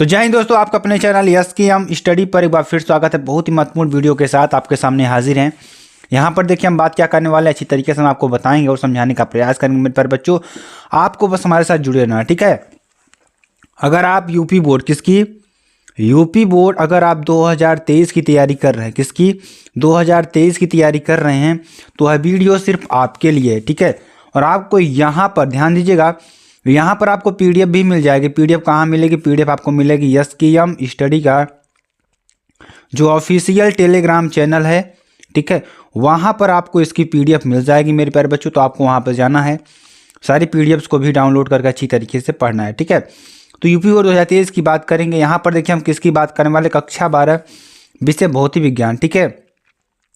तो जय हिंद दोस्तों, आपका अपने चैनल यस की हम स्टडी पर एक बार फिर स्वागत है। बहुत ही महत्वपूर्ण वीडियो के साथ आपके सामने हाजिर हैं। यहाँ पर देखिए हम बात क्या करने वाले हैं, अच्छी तरीके से हम आपको बताएंगे और समझाने का प्रयास करेंगे। मेरे प्यारे बच्चों, आपको बस हमारे साथ जुड़े रहना है, ठीक है। अगर आप यूपी बोर्ड अगर आप 2023 की तैयारी कर रहे हैं, किसकी 2023 की तैयारी कर रहे हैं, तो यह वीडियो सिर्फ आपके लिए है, ठीक है। और आपको यहाँ पर ध्यान दीजिएगा, यहाँ पर आपको पीडीएफ भी मिल जाएगी। पीडीएफ कहाँ मिलेगी? पीडीएफ आपको मिलेगी यस की एम स्टडी का जो ऑफिशियल टेलीग्राम चैनल है, ठीक है। वहाँ पर आपको इसकी पीडीएफ मिल जाएगी मेरे प्यारे बच्चों। तो आपको वहाँ पर जाना है, सारी पीडीएफ्स को भी डाउनलोड करके अच्छी तरीके से पढ़ना है, ठीक है। तो यूपी बोर्ड 2023 की बात करेंगे। यहाँ पर देखिए हम किसकी बात करने वाले, कक्षा 12 विषय भौतिक विज्ञान, ठीक है।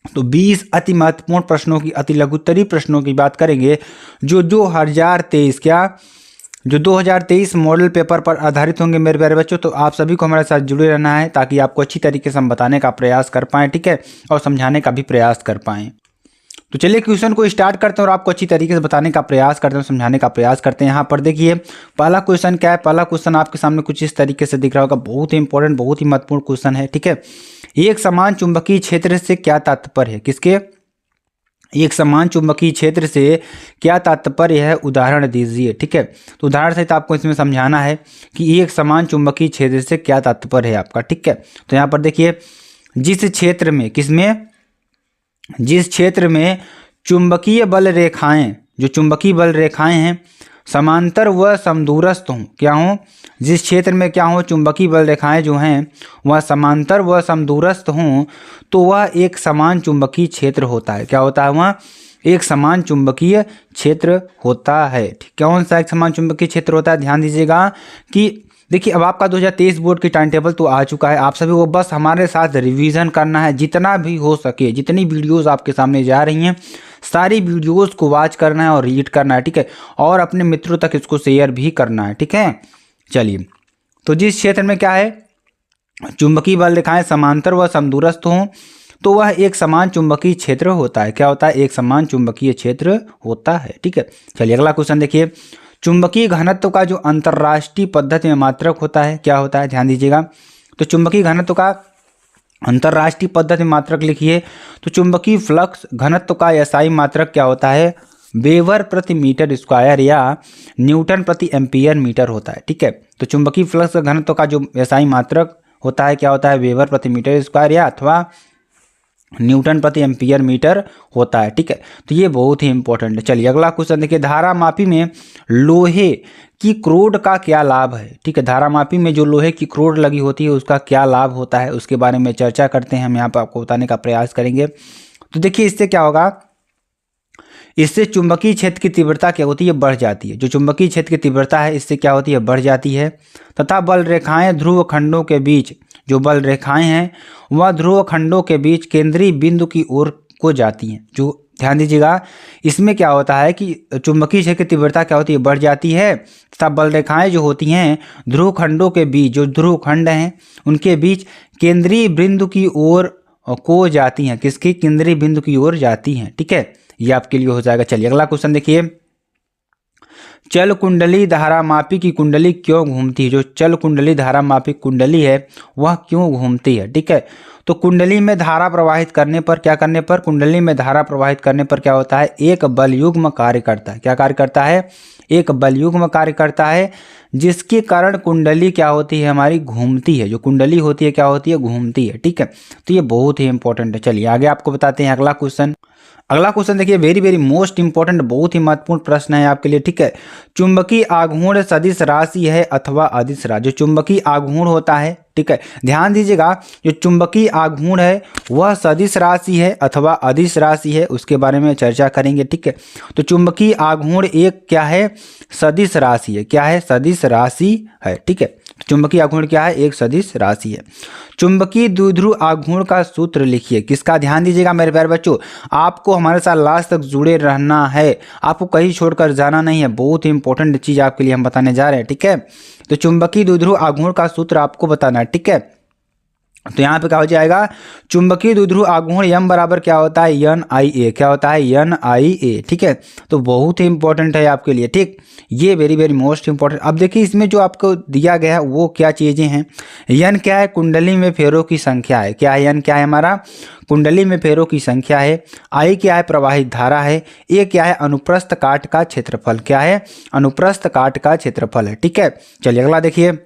तो 20 अति महत्वपूर्ण प्रश्नों की, अति लघुत्तरीय प्रश्नों की बात करेंगे जो 2023 मॉडल पेपर पर आधारित होंगे मेरे प्यारे बच्चों। तो आप सभी को हमारे साथ जुड़े रहना है ताकि आपको अच्छी तरीके से हम बताने का प्रयास कर पाएँ, ठीक है, और समझाने का भी प्रयास कर पाएँ। तो चलिए क्वेश्चन को स्टार्ट करते हैं और आपको अच्छी तरीके से बताने का प्रयास करते हैं, समझाने का प्रयास करते हैं। यहाँ पर देखिए पहला क्वेश्चन क्या है। पहला क्वेश्चन आपके सामने कुछ इस तरीके से दिख रहा होगा। बहुत ही इंपॉर्टेंट, बहुत ही महत्वपूर्ण क्वेश्चन है, ठीक है। एक समान चुंबकीय क्षेत्र से क्या तात्पर्य है? किसके? एक समान चुंबकीय क्षेत्र से क्या तात्पर्य है, उदाहरण दीजिए, ठीक है। तो उदाहरण सहित आपको इसमें समझाना है कि एक समान चुंबकीय क्षेत्र से क्या तात्पर्य है आपका, ठीक है। तो यहाँ पर देखिए जिस क्षेत्र में चुंबकीय बल रेखाएं, जो चुंबकीय बल रेखाएं हैं समांतर व समदूरस्थ हों, क्या हों? जिस क्षेत्र में क्या हो, चुंबकीय बल रेखाएं जो हैं वह समांतर व समदूरस्थ हों, तो वह एक समान चुंबकीय क्षेत्र होता है। क्या होता है? वह एक समान चुंबकीय क्षेत्र होता है, ठीक। कौन सा एक समान चुंबकीय क्षेत्र होता है? ध्यान दीजिएगा कि देखिए अब आपका 2023 बोर्ड की टाइम टेबल तो आ चुका है। आप सभी को बस हमारे साथ रिवीजन करना है, जितना भी हो सके। जितनी वीडियोस आपके सामने जा रही हैं सारी वीडियोस को वॉच करना है और रीड करना है, ठीक है, और अपने मित्रों तक इसको शेयर भी करना है, ठीक है। चलिए, तो जिस क्षेत्र में क्या है, चुंबकीय बल रेखाएं समांतर व समदूरस्थ हों, तो वह एक समान चुंबकीय क्षेत्र होता है। क्या होता है? एक समान चुंबकीय क्षेत्र होता है, ठीक है। चलिए अगला क्वेश्चन देखिए। चुंबकीय घनत्व का जो अंतर्राष्ट्रीय पद्धति में मात्रक होता है, क्या होता है? ध्यान दीजिएगा। तो चुंबकीय घनत्व का अंतर्राष्ट्रीय पद्धति में मात्रक लिखिए। तो चुंबकीय फ्लक्स घनत्व का एसआई मात्रक क्या होता है? वेबर प्रति मीटर स्क्वायर या न्यूटन प्रति एम्पियर मीटर होता है, ठीक है। तो चुंबकीय फ्लक्स घनत्व का जो एसआई मात्रक होता है, क्या होता है? वेबर प्रति मीटर स्क्वायर या अथवा न्यूटन प्रति एम्पियर मीटर होता है, ठीक है। तो ये बहुत ही इंपॉर्टेंट है। चलिए अगला क्वेश्चन देखिए। धारामापी में लोहे की क्रोड का क्या लाभ है, ठीक है। धारामापी में जो लोहे की क्रोड लगी होती है उसका क्या लाभ होता है, उसके बारे में चर्चा करते हैं। हम यहाँ पर आपको बताने का प्रयास करेंगे। तो देखिए इससे क्या होगा, इससे चुंबकीय क्षेत्र की तीव्रता क्या होती है? बढ़ जाती है। जो चुंबकीय क्षेत्र की तीव्रता है इससे क्या होती है? बढ़ जाती है। तथा बल रेखाएं ध्रुव खंडों के बीच, जो बल रेखाएं हैं वह ध्रुव खंडों के बीच केंद्रीय बिंदु की ओर को जाती हैं। जो ध्यान दीजिएगा, इसमें क्या होता है कि चुंबकीय क्षेत्र की तीव्रता क्या होती है? बढ़ जाती है। तथा बल रेखाएं जो होती हैं ध्रुव खंडों के बीच, जो ध्रुव खंड हैं उनके बीच केंद्रीय बिंदु की ओर को जाती हैं। किसकी? केंद्रीय बिंदु की ओर जाती हैं, ठीक है। ये आपके लिए हो जाएगा। चलिए अगला क्वेश्चन देखिए। चल कुंडली धारामापी की कुंडली क्यों घूमती है? जो चल कुंडली धारामापी कुंडली है वह क्यों घूमती है, ठीक है। तो कुंडली में धारा प्रवाहित करने पर, क्या करने पर? कुंडली में धारा प्रवाहित करने पर क्या होता है? एक बलयुग्म कार्य करता है। क्या कार्य करता है? एक बलयुग्म कार्य करता है, जिसके कारण कुंडली क्या होती है? हमारी घूमती है। जो कुंडली होती है क्या होती है? घूमती है, ठीक है। तो ये बहुत ही इंपॉर्टेंट है। चलिए आगे आपको बताते हैं अगला क्वेश्चन। अगला क्वेश्चन देखिए, वेरी वेरी मोस्ट इंपॉर्टेंट, बहुत ही महत्वपूर्ण प्रश्न है आपके लिए, ठीक है। चुंबकीय आघूर्ण सदिश राशि है अथवा अदिश राशि? जो चुंबकीय आघूर्ण होता है, ठीक है, ध्यान दीजिएगा, जो चुंबकीय आघूर्ण है वह सदिश राशि है अथवा अदिश राशि है, उसके बारे में चर्चा करेंगे, ठीक है। तो चुंबकीय आघूर्ण एक क्या है? सदिश राशि है। क्या है? सदिश राशि है, ठीक है। चुंबकीय आघूर्ण क्या है? एक सदिश राशि है। चुंबकीय द्विध्रुव आघूर्ण का सूत्र लिखिए। किसका? ध्यान दीजिएगा मेरे प्यारे बच्चों, आपको हमारे साथ लास्ट तक जुड़े रहना है, आपको कहीं छोड़कर जाना नहीं है। बहुत ही इंपॉर्टेंट चीज आपके लिए हम बताने जा रहे हैं, ठीक है। तो चुंबकीय द्विध्रुव आघूर्ण का सूत्र आपको बताना है, ठीक है। तो यहाँ पे क्या हो जाएगा, चुंबकीय द्विध्रुव आघूर्ण यम बराबर क्या होता है, एन आई ए, क्या होता है, एन आई ए। ठीक है, तो बहुत ही इंपॉर्टेंट है आपके लिए। ठीक, ये वेरी वेरी मोस्ट इंपॉर्टेंट। अब देखिए इसमें जो आपको दिया गया है वो क्या चीज़ें हैं। यन क्या है, कुंडली में फेरों की संख्या है। क्या है, यन क्या है हमारा, कुंडली में फेरों की संख्या है। आई क्या है, प्रवाहित धारा है। ए क्या है, अनुप्रस्थ काट का क्षेत्रफल। क्या है, अनुप्रस्थ काट का क्षेत्रफल है। ठीक है, चलिए अगला देखिए,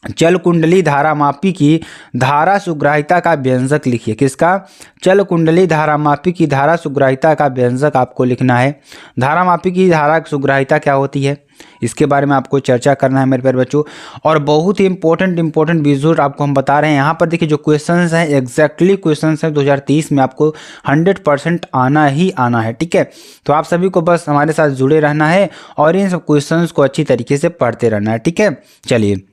चल कुंडली धारा मापी की धारा सुग्राहिता का व्यंजक लिखिए। किसका, चल कुंडली धारा मापी की धारा सुग्राहिता का व्यंजक आपको लिखना है। धारा मापी की धारा सुग्राहिता क्या होती है, इसके बारे में आपको चर्चा करना है मेरे प्यारे बच्चों। और बहुत ही इंपॉर्टेंट विजुअल आपको हम बता रहे हैं। यहाँ पर देखिए जो क्वेश्चंस हैं एग्जैक्टली क्वेश्चंस हैं 2030 में आपको 100% आना ही आना है। ठीक है, तो आप सभी को बस हमारे साथ जुड़े रहना है और इन सब क्वेश्चंस को अच्छी तरीके से पढ़ते रहना है। ठीक है, चलिए,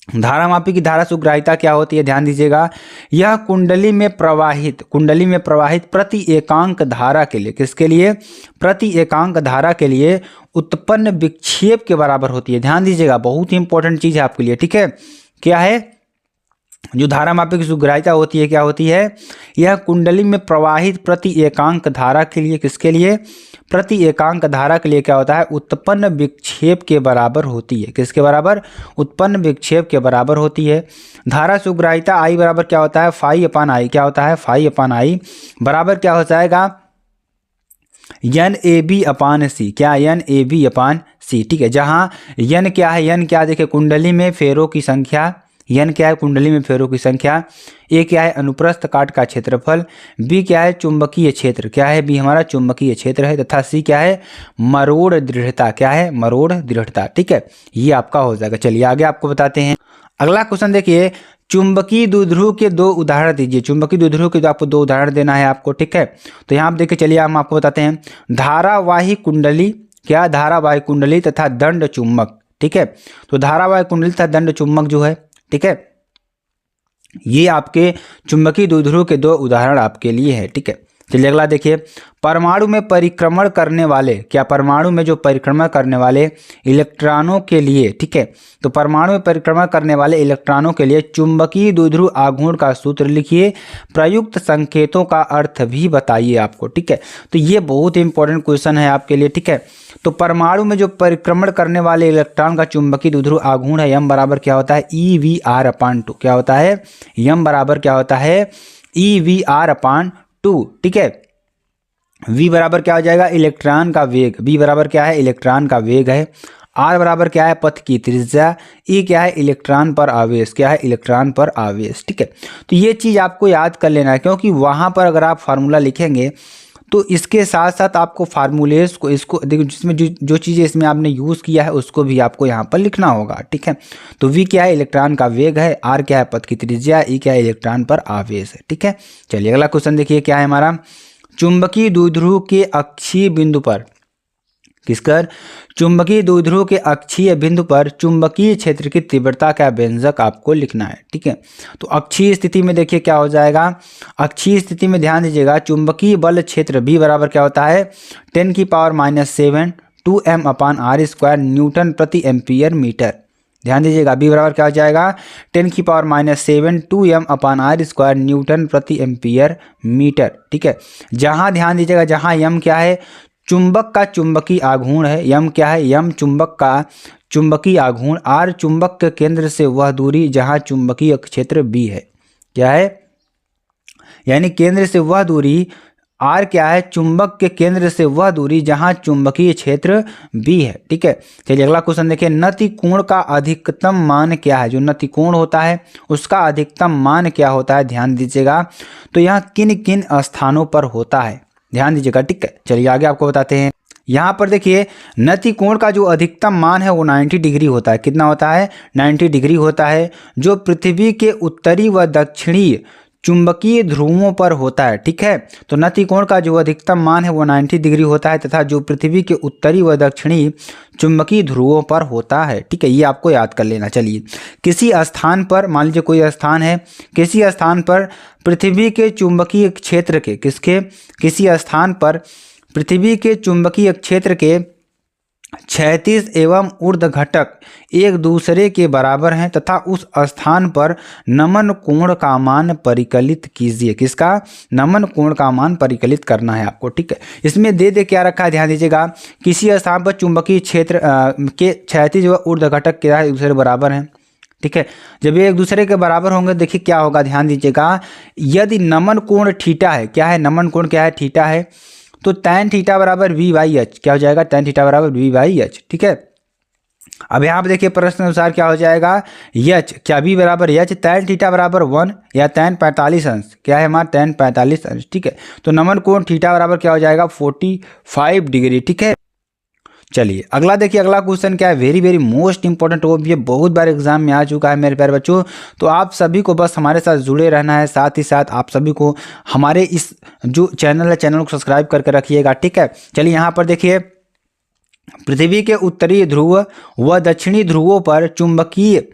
धारा मापी की धारा सुग्राहिता क्या होती है, ध्यान दीजिएगा। यह कुंडली में प्रवाहित प्रति एकांक धारा के लिए, किसके लिए, प्रति एकांक धारा के लिए उत्पन्न विक्षेप के बराबर होती है। ध्यान दीजिएगा, बहुत ही इंपॉर्टेंट चीज है आपके लिए। ठीक है, क्या है, जो धारा मापी की सुग्राहिता होती है क्या होती है, यह कुंडली में प्रवाहित प्रति एकांक धारा के लिए, किसके लिए, प्रति एकांक धारा के लिए क्या होता है, उत्पन्न विक्षेप के बराबर होती है। किसके बराबर, उत्पन्न विक्षेप के बराबर होती है। धारा सुग्राहिता आई बराबर क्या होता है, फाई अपान आई। क्या होता है, फाई अपान आई बराबर क्या हो जाएगा, एन ए बी अपान सी। क्या, एन ए बी अपान सी। ठीक है, जहाँ एन क्या है, एन क्या देखिए कुंडली में फेरों की संख्या, एन क्या है कुंडली में फेरों की संख्या। ए क्या है, अनुप्रस्थ काट का क्षेत्रफल। बी क्या है, चुंबकीय क्षेत्र। क्या है, बी हमारा चुंबकीय क्षेत्र है। तथा सी क्या है, मरोड़ दृढ़ता। क्या है, मरोड़ दृढ़ता। ठीक है, ये आपका हो जाएगा। चलिए आगे आपको बताते हैं। अगला क्वेश्चन देखिए, चुंबकीय द्विध्रुव के दो उदाहरण दीजिए। चुंबकीय द्विध्रुव के आपको दो उदाहरण देना है आपको। ठीक है, तो यहाँ आप देखिए, चलिए हम आपको बताते हैं। धारावाही कुंडली, क्या, धारावाही कुंडली तथा दंड चुंबक। ठीक है, तो धारावाही कुंडली तथा दंड चुंबक जो है, ठीक है, ये आपके चुंबकीय द्विध्रुव के दो उदाहरण आपके लिए है। ठीक है, चलिए अगला देखिए, परमाणु में परिक्रमण करने वाले, क्या, परमाणु में जो परिक्रमण करने वाले इलेक्ट्रॉनों के लिए, ठीक है, तो परमाणु में परिक्रमण करने वाले इलेक्ट्रॉनों के लिए चुंबकीय द्विध्रुव आघूर्ण का सूत्र लिखिए। प्रयुक्त संकेतों का अर्थ भी बताइए आपको। ठीक है, तो ये बहुत इंपॉर्टेंट क्वेश्चन है आपके लिए। ठीक है, तो परमाणु में जो परिक्रमण करने वाले इलेक्ट्रॉन का चुंबकीय द्विध्रुव आघूर्ण है, यम बराबर क्या होता है, ई वी आर अपान 2। क्या होता है, यम बराबर क्या होता है, ई वी आर अपान 2। ठीक है, v बराबर क्या हो जाएगा, इलेक्ट्रॉन का वेग। v बराबर क्या है, इलेक्ट्रॉन का वेग है। r बराबर क्या है, पथ की त्रिज्या। e क्या है, इलेक्ट्रॉन पर आवेश। क्या है, इलेक्ट्रॉन पर आवेश। ठीक है, तो ये चीज़ आपको याद कर लेना है, क्योंकि वहाँ पर अगर आप फार्मूला लिखेंगे तो इसके साथ साथ आपको फार्मूलेस को, इसको देखो, जिसमें जो चीज़ें इसमें आपने यूज़ किया है उसको भी आपको यहाँ पर लिखना होगा। ठीक है, तो v क्या है, इलेक्ट्रॉन का वेग है। r क्या है, पथ की त्रिज्या। e क्या है, इलेक्ट्रॉन पर आवेश है। ठीक है, चलिए अगला क्वेश्चन देखिए, क्या है हमारा, चुंबकीय द्विध्रुव के अक्षीय बिंदु पर, किसकर, चुंबकीय द्विध्रुव के अक्षीय बिंदु पर चुंबकीय क्षेत्र की तीव्रता का व्यंजक आपको लिखना है। ठीक है, तो अक्षीय स्थिति में देखिए क्या हो जाएगा, अक्षीय स्थिति में ध्यान दीजिएगा, चुंबकीय बल क्षेत्र B बराबर क्या होता है, 10⁻⁷ 2m अपान r स्क्वायर न्यूटन प्रति एम्पियर मीटर। ध्यान दीजिएगा, B बराबर क्या हो जाएगा, 10⁻⁷ 2m अपान r स्क्वायर न्यूटन प्रति एम्पियर मीटर। ठीक है, जहाँ ध्यान दीजिएगा, जहाँ m क्या है, चुंबक का चुंबकीय आघूर्ण है। m क्या है, m चुंबक का चुंबकीय आघूर्ण। r चुंबक के केंद्र से वह दूरी जहाँ चुंबकीय क्षेत्र B है। क्या है, यानी केंद्र से वह दूरी, r क्या है, चुंबक के केंद्र से वह दूरी जहां चुंबकीय क्षेत्र B है। ठीक है, चलिए अगला क्वेश्चन देखिए, नति कोण का अधिकतम मान क्या है। जो नति कोण होता है उसका अधिकतम मान क्या होता है, ध्यान दीजिएगा, तो यहाँ किन किन स्थानों पर होता है, ध्यान दीजिएगा। ठीक है, चलिए आगे आपको बताते हैं। यहाँ पर देखिए, नति कोण का जो अधिकतम मान है वो 90 डिग्री होता है। कितना होता है, 90 डिग्री होता है, जो पृथ्वी के उत्तरी व दक्षिणी चुंबकीय ध्रुवों पर होता है। ठीक है, तो नति कोण का जो अधिकतम मान है वो 90 डिग्री होता है तथा जो पृथ्वी के उत्तरी व दक्षिणी चुंबकीय ध्रुवों पर होता है। ठीक है, ये आपको याद कर लेना। चलिए, किसी स्थान पर, मान लीजिए कोई स्थान है, किसी स्थान पर पृथ्वी के चुंबकीय क्षेत्र के, किसके, किसी स्थान पर पृथ्वी के चुंबकीय क्षेत्र के क्षैतिज एवं ऊर्ध्व घटक एक दूसरे के बराबर हैं तथा उस स्थान पर नमन कोण का मान परिकलित कीजिए। किसका? नमन कोण का मान परिकलित करना है आपको, ठीक है। इसमें दे क्या रखा है, ध्यान दीजिएगा। किसी स्थान पर चुंबकीय क्षेत्र के क्षैतिज व ऊर्ध्व घटक क्या है, एक दूसरे बराबर हैं, ठीक है। जब ये एक दूसरे के बराबर होंगे, देखिए क्या होगा, ध्यान दीजिएगा। यदि नमन कोण थीटा है, क्या है नमन कोण, क्या है थीटा है, तो tan थीटा बराबर v/h क्या हो जाएगा, tan थीटा बराबर v/h, ठीक है। अब यहाँ पे देखिए प्रश्न अनुसार क्या हो जाएगा, h क्या v बराबर h, tan थीटा बराबर 1 या tan 45 अंश, क्या है हमारा tan 45 अंश, ठीक है। तो नमन कोण थीटा बराबर क्या हो जाएगा 45 डिग्री, ठीक है। चलिए अगला देखिए, अगला क्वेश्चन क्या है, वेरी वेरी मोस्ट इंपॉर्टेंट, वो भी बहुत बार एग्जाम में आ चुका है मेरे प्यारे बच्चों। तो आप सभी को बस हमारे साथ जुड़े रहना है, साथ ही साथ आप सभी को हमारे इस जो चैनल है, चैनल को सब्सक्राइब करके रखिएगा, ठीक है। चलिए यहाँ पर देखिए, पृथ्वी के उत्तरी ध्रुव व दक्षिणी ध्रुवों पर चुंबकीय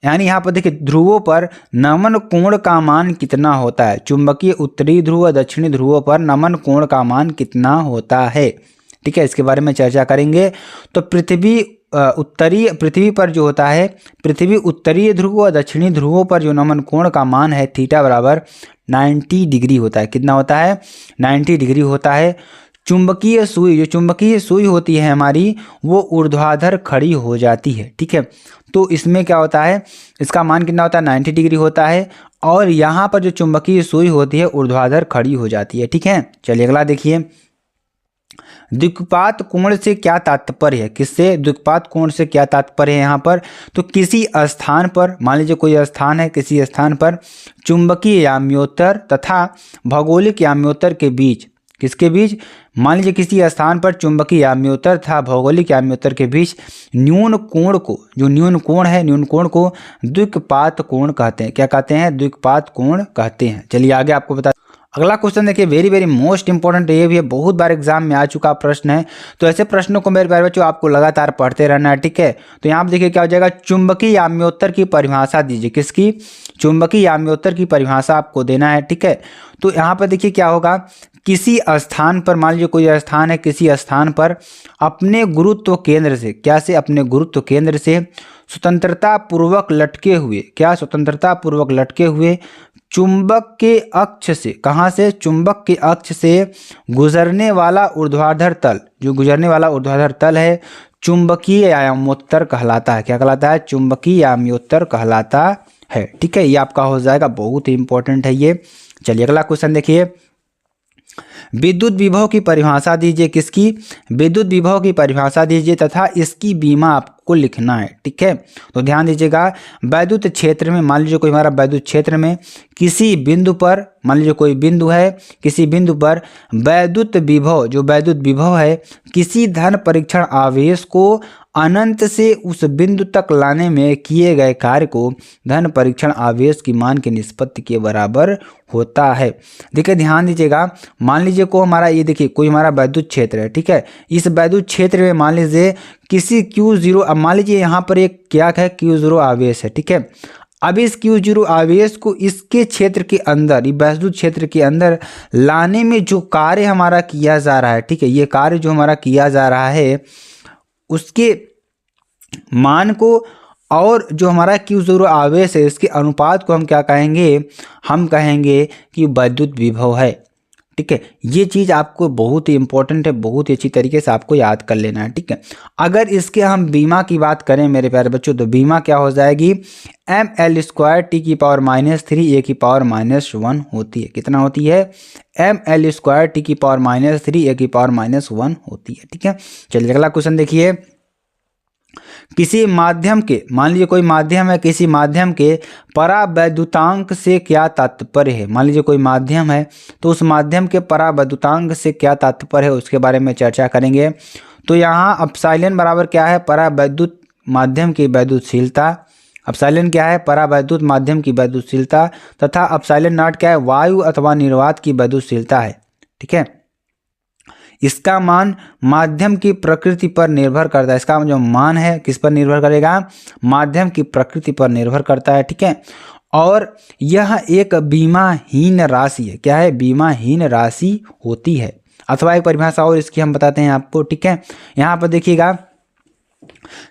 यानी यहाँ पर देखिए ध्रुवों पर नमन कोण का मान कितना होता है। चुंबकीय उत्तरी ध्रुव व दक्षिणी ध्रुवों पर नमन कोण का मान कितना होता है, ठीक है। इसके बारे में चर्चा करेंगे। तो पृथ्वी पर जो होता है, पृथ्वी उत्तरीय ध्रुव और दक्षिणी ध्रुवों पर जो नमन कोण का मान है थीटा बराबर 90 डिग्री होता है। कितना होता है, 90 डिग्री होता है। चुंबकीय सुई, जो चुंबकीय सुई होती है हमारी, वो ऊर्ध्वाधर खड़ी हो जाती है, ठीक है। तो इसमें क्या होता है, इसका मान कितना होता है, 90 डिग्री होता है। और यहाँ पर जो चुंबकीय सुई होती है ऊर्ध्वाधर खड़ी हो जाती है, ठीक है। चलिए अगला देखिए, द्विपात कोण से क्या तात्पर्य है, किससे, द्विपात कोण से क्या तात्पर्य है यहाँ पर। तो किसी स्थान पर, मान लीजिए कोई स्थान है, किसी स्थान पर चुंबकीय याम्योत्तर तथा भौगोलिक याम्योत्तर के बीच, किसके बीच, मान लीजिए किसी स्थान पर चुंबकीय याम्योत्तर तथा भौगोलिक याम्योत्तर के बीच न्यून कोण को, जो न्यून कोण है, न्यून कोण को द्विपात कोण कहते हैं। क्या कहते हैं, द्विपात कोण कहते हैं। चलिए आगे आपको बता, अगला क्वेश्चन देखिए, वेरी वेरी मोस्ट इंपॉर्टेंट, ये भी है, बहुत बार एग्जाम में आ चुका प्रश्न है। तो ऐसे प्रश्नों को मेरे प्यारे बच्चों आपको लगातार पढ़ते रहना है, ठीक है। तो यहाँ पर देखिए क्या हो जाएगा, चुंबकीय याम्योत्तर की परिभाषा दीजिए। किसकी, चुंबकीय याम्योत्तर की परिभाषा आपको देना है, ठीक है। तो यहाँ पर देखिए क्या होगा, किसी स्थान पर, मान लीजिए कोई स्थान है, किसी स्थान पर अपने गुरुत्व केंद्र से, क्या से, अपने गुरुत्व केंद्र से स्वतंत्रता पूर्वक लटके हुए, क्या, स्वतंत्रता पूर्वक लटके हुए चुंबक के अक्ष से, कहाँ से, चुंबक के अक्ष से गुजरने वाला ऊर्ध्वाधर तल, जो गुजरने वाला ऊर्ध्वाधर तल है, चुंबकीय याम्योत्तर कहलाता है। क्या कहलाता है, चुंबकीय याम्योत्तर कहलाता है, ठीक है। ये आपका हो जाएगा, बहुत ही इंपॉर्टेंट है ये। चलिए अगला क्वेश्चन देखिए, विद्युत विभव की परिभाषा दीजिए। किसकी, विद्युत विभव की परिभाषा दीजिए तथा इसकी बीमा आपको लिखना है, ठीक है। तो ध्यान दीजिएगा, वैद्युत क्षेत्र में, मान लीजिए कोई हमारा वैद्युत क्षेत्र में किसी बिंदु पर, मान लीजिए कोई बिंदु है, किसी बिंदु पर वैद्युत विभव, जो वैद्युत विभव है, किसी धन परीक्षण आवेश को अनंत से उस बिंदु तक लाने में किए गए कार्य को धन परीक्षण आवेश की मान की निष्पत्ति के बराबर होता है। देखिए ध्यान दीजिएगा, मान लीजिए को हमारा ये देखिए कोई हमारा वैद्युत क्षेत्र है, ठीक है। इस वैद्युत क्षेत्र में मान लीजिए किसी Q0, अब मान लीजिए यहाँ पर एक क्या है, Q0 आवेश है, ठीक है। अब इस Q0 आवेश को इसके क्षेत्र के अंदर, वैद्युत क्षेत्र के अंदर लाने में जो कार्य हमारा किया जा रहा है, ठीक है, ये कार्य जो हमारा किया जा रहा है उसके मान को और जो हमारा Q0 आवेश है इसके अनुपात को हम क्या कहेंगे, हम कहेंगे कि वैद्युत विभव है, ठीक है। ये चीज़ आपको बहुत ही इंपॉर्टेंट है, बहुत ही अच्छी तरीके से आपको याद कर लेना है, ठीक है। अगर इसके हम बीमा की बात करें मेरे प्यारे बच्चों, तो बीमा क्या हो जाएगी, ml² T⁻³ A⁻1 होती है। कितना होती है, ml² T⁻³ A⁻1 होती है, ठीक है। चलिए अगला क्वेश्चन देखिए, किसी माध्यम के, मान लीजिए कोई माध्यम है, किसी माध्यम के परावैद्युतांक से क्या तात्पर्य है। मान लीजिए कोई माध्यम है, तो उस माध्यम के परावैद्युतांक से क्या तात्पर्य है उसके बारे में चर्चा करेंगे। तो यहाँ अपसाइलन बराबर क्या है, परावैद्युत माध्यम की वैद्युतशीलता, अपसाइलन क्या है, परावैद्युत माध्यम की वैद्युतशीलता, तथा अपसाइलन नॉट क्या है, वायु अथवा निर्वात की वैद्युतशीलता है, ठीक है। इसका मान माध्यम की प्रकृति पर निर्भर करता है। इसका जो मान है किस पर निर्भर करेगा, माध्यम की प्रकृति पर निर्भर करता है, ठीक है। और यह एक बीमाहीन राशि है, क्या है, बीमाहीन राशि होती है। अथवा एक परिभाषा और इसकी हम बताते हैं आपको, ठीक है। यहाँ पर देखिएगा,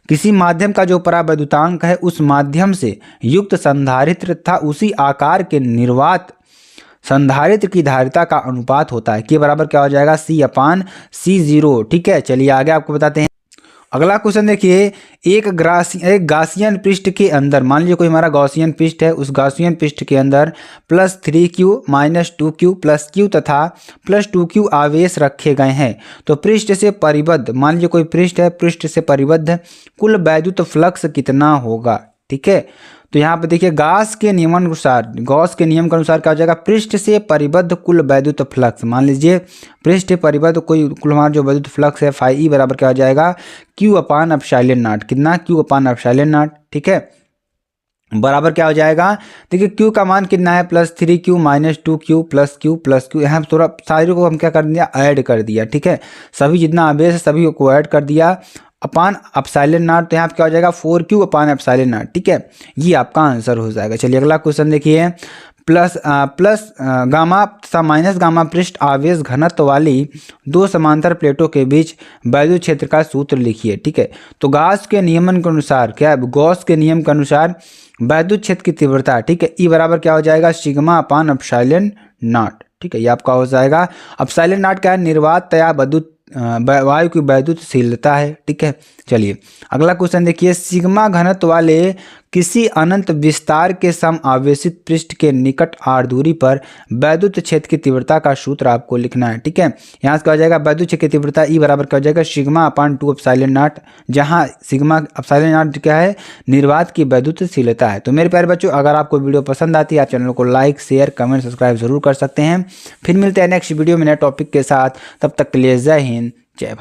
किसी माध्यम का जो परावैद्युतांक है उस माध्यम से युक्त संधारित्र तथा उसी आकार के निर्वात संधारित्र की धारिता का अनुपात होता है, के बराबर क्या हो जाएगा, C/C0, ठीक है। चलिए आगे आपको बताते हैं। अगला क्वेश्चन देखिए, एक गासियन पृष्ठ के अंदर, मान लीजिए कोई हमारा गॉसियन पृष्ठ है, उस गॉसियन पृष्ठ के अंदर +3q - 2q +q तथा +2q आवेश रखे गए हैं, तो पृष्ठ से परिबद्ध, मान लीजिए कोई पृष्ठ है, पृष्ठ से परिबद्ध कुल वैद्युत फ्लक्स कितना होगा, ठीक है। तो यहाँ पे देखिए गॉस के नियम के अनुसार क्या हो जाएगा, पृष्ठ से परिबद्ध कुल वैद्युत फ्लक्स, मान लीजिए पृष्ठ से परिबद्ध कोई कुल हमारा जो वैद्युत फ्लक्स है φE बराबर क्या हो जाएगा, Q/ε0, कितना, Q/ε0, ठीक है, बराबर क्या हो जाएगा, देखिए Q का मान कितना है, +3q - 2q +q यहाँ थोड़ा सारे को हम क्या कर दिया, ऐड कर दिया, ठीक है। सभी जितना आवेश है सभी को ऐड कर दिया अपान ε0, तो यहाँ पे क्या हो जाएगा 4q/ε0, ठीक है। ये आपका आंसर हो जाएगा। चलिए अगला क्वेश्चन देखिए, प्लस गामा तथा माइनस गामा पृष्ठ आवेश घनत्व वाली दो समांतर प्लेटों के बीच वैद्युत क्षेत्र का सूत्र लिखिए, ठीक है। तो गॉस के नियमन के अनुसार क्या है, गॉस के नियम के अनुसार वैद्युत क्षेत्र की तीव्रता, ठीक है, ई बराबर क्या हो जाएगा, σ/ε0, ठीक है। ये आपका हो जाएगा। ε0 क्या है, निर्वात या वायु की वैद्युतशीलता है, ठीक है। चलिए अगला क्वेश्चन देखिए, सिग्मा घनत्व वाले किसी अनंत विस्तार के सम आवेशित पृष्ठ के निकट r दूरी पर वैद्युत क्षेत्र की तीव्रता का सूत्र आपको लिखना है, ठीक है। यहाँ से क्या हो जाएगा, वैद्युत क्षेत्र की तीव्रता ई बराबर क्या हो जाएगा, σ/2ε0, जहाँ σ/ε0 क्या है, निर्वात की वैद्युतशीलता है। तो मेरे प्यारे बच्चों, अगर आपको वीडियो पसंद आती है आप चैनल को लाइक शेयर कमेंट सब्सक्राइब जरूर कर सकते हैं। फिर मिलते हैं नेक्स्ट वीडियो में नए टॉपिक के साथ, तब तक के लिए जय हिंद जय भारत।